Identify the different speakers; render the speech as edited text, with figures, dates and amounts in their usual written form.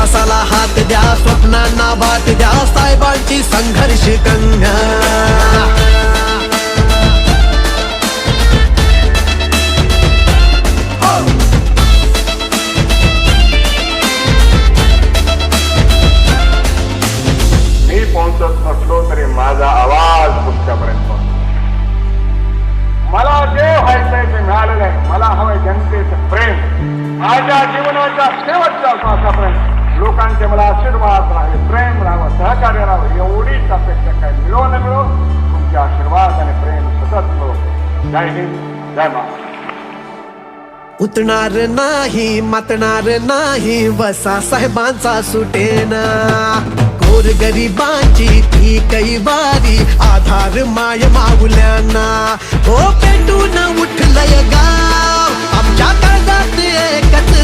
Speaker 1: विकासाला हात द्या, स्वप्नांना वाट द्या, साहेबांची संघर्ष गंगा.
Speaker 2: मी पोहोचत नसलो तरी माझा आवाज तुमच्यापर्यंत पोहोचतो. मला जे व्हायचंय ते मिळालेलं आहे. मला हवंय जनतेचं प्रेम. माझ्या जीवनाच्या शेवटच्या श्वासापर्यंत लोकांचे मला आशीर्वाद राहावे, प्रेम राहावं, सहकार्य राहावं, एवढीच अपेक्षा. काय मिळो न मिळो, तुमचे आशीर्वाद आणि प्रेम सतत मिळो. जय हिंद, जय महाराष्ट्र.
Speaker 1: उतणार नाही, मातणार नाही, वसा साहेबांचा सुटेना. गोरगरिबांची ती कैवारी, आधार माय माऊल्यांना. हो पेटून उठलंय गाव, आमच्या काळजात एकच